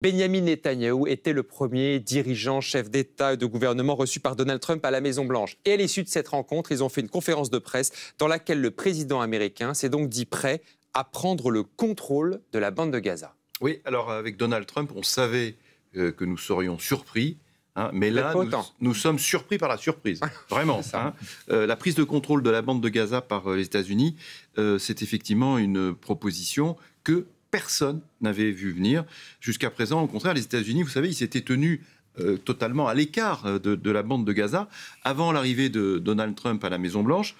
Benyamin Netanyahou était le premier dirigeant, chef d'État et de gouvernement reçu par Donald Trump à la Maison-Blanche. Et à l'issue de cette rencontre, ils ont fait une conférence de presse dans laquelle le président américain s'est donc dit prêt à prendre le contrôle de la bande de Gaza. Oui, alors avec Donald Trump, on savait que nous serions surpris. Mais là, nous sommes surpris par la surprise, vraiment. La prise de contrôle de la bande de Gaza par les États-Unis, c'est effectivement une proposition que personne n'avait vu venir jusqu'à présent. Au contraire, les États-Unis, vous savez, ils s'étaient tenus totalement à l'écart de la bande de Gaza. Avant l'arrivée de Donald Trump à la Maison-Blanche,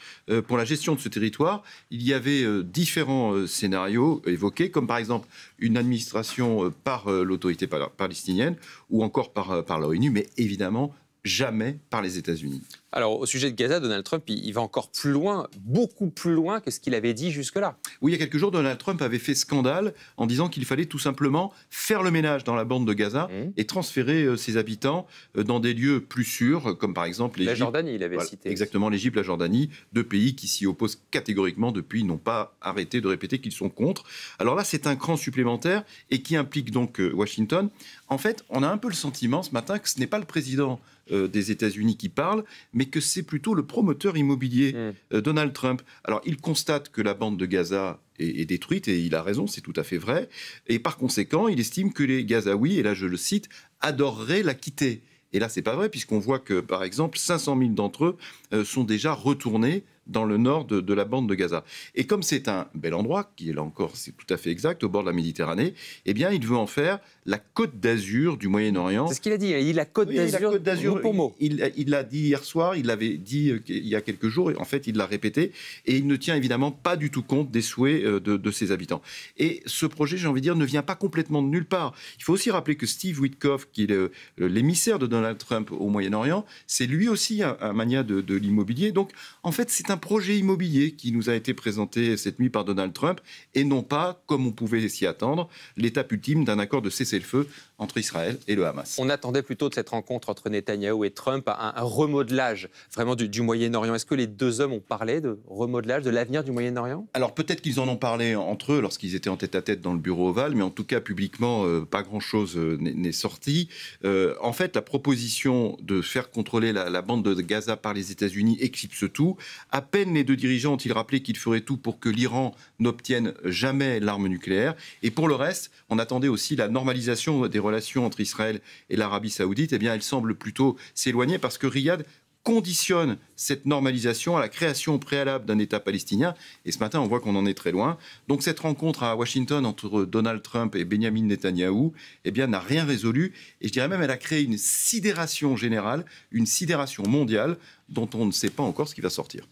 pour la gestion de ce territoire, il y avait différents scénarios évoqués, comme par exemple une administration par l'autorité palestinienne ou encore par l'ONU, mais évidemment jamais par les États-Unis. Alors, au sujet de Gaza, Donald Trump, il va encore plus loin, beaucoup plus loin que ce qu'il avait dit jusque-là. Oui, il y a quelques jours, Donald Trump avait fait scandale en disant qu'il fallait tout simplement faire le ménage dans la bande de Gaza et transférer ses habitants dans des lieux plus sûrs, comme par exemple l'Égypte. La Jordanie, il avait cité. Exactement, l'Égypte, la Jordanie, deux pays qui s'y opposent catégoriquement depuis, n'ont pas arrêté de répéter qu'ils sont contre. Alors là, c'est un cran supplémentaire et qui implique donc Washington. En fait, on a un peu le sentiment ce matin que ce n'est pas le président des États-Unis qui parle, mais que c'est plutôt le promoteur immobilier, Donald Trump. Alors, il constate que la bande de Gaza est détruite, et il a raison, c'est tout à fait vrai. Et par conséquent, il estime que les Gazaouis, et là je le cite, adoreraient la quitter. Et là, c'est pas vrai, puisqu'on voit que, par exemple, 500 000 d'entre eux sont déjà retournés dans le nord de la bande de Gaza. Et comme c'est un bel endroit, qui est là encore, c'est tout à fait exact, au bord de la Méditerranée, eh bien, il veut en faire la Côte d'Azur du Moyen-Orient. C'est ce qu'il a dit, il a dit la Côte d'Azur, mot pour mot. Il l'a dit hier soir, il l'avait dit il y a quelques jours, et en fait, il l'a répété, et il ne tient évidemment pas du tout compte des souhaits de ses habitants. Et ce projet, j'ai envie de dire, ne vient pas complètement de nulle part. Il faut aussi rappeler que Steve Witkoff, qui est l'émissaire de Donald Trump au Moyen-Orient, c'est lui aussi un mania de l'immobilier. Donc, en fait, c'est un projet immobilier qui nous a été présenté cette nuit par Donald Trump et non pas, comme on pouvait s'y attendre, l'étape ultime d'un accord de cessez-le-feu entre Israël et le Hamas. On attendait plutôt de cette rencontre entre Netanyahou et Trump un remodelage vraiment du Moyen-Orient. Est-ce que les deux hommes ont parlé de remodelage, de l'avenir du Moyen-Orient? Alors peut-être qu'ils en ont parlé entre eux lorsqu'ils étaient en tête-à-tête dans le bureau ovale, mais en tout cas publiquement, pas grand-chose n'est sorti. En fait, la proposition de faire contrôler la bande de Gaza par les États-Unis éclipse tout. À peine les deux dirigeants ont-ils rappelé qu'ils feraient tout pour que l'Iran n'obtienne jamais l'arme nucléaire. Et pour le reste, on attendait aussi la normalisation des relations entre Israël et l'Arabie Saoudite. Eh bien, elle semble plutôt s'éloigner parce que Riyad conditionne cette normalisation à la création préalable d'un État palestinien. Et ce matin, on voit qu'on en est très loin. Donc cette rencontre à Washington entre Donald Trump et Benyamin Netanyahou, eh bien, n'a rien résolu. Et je dirais même, elle a créé une sidération générale, une sidération mondiale dont on ne sait pas encore ce qui va sortir.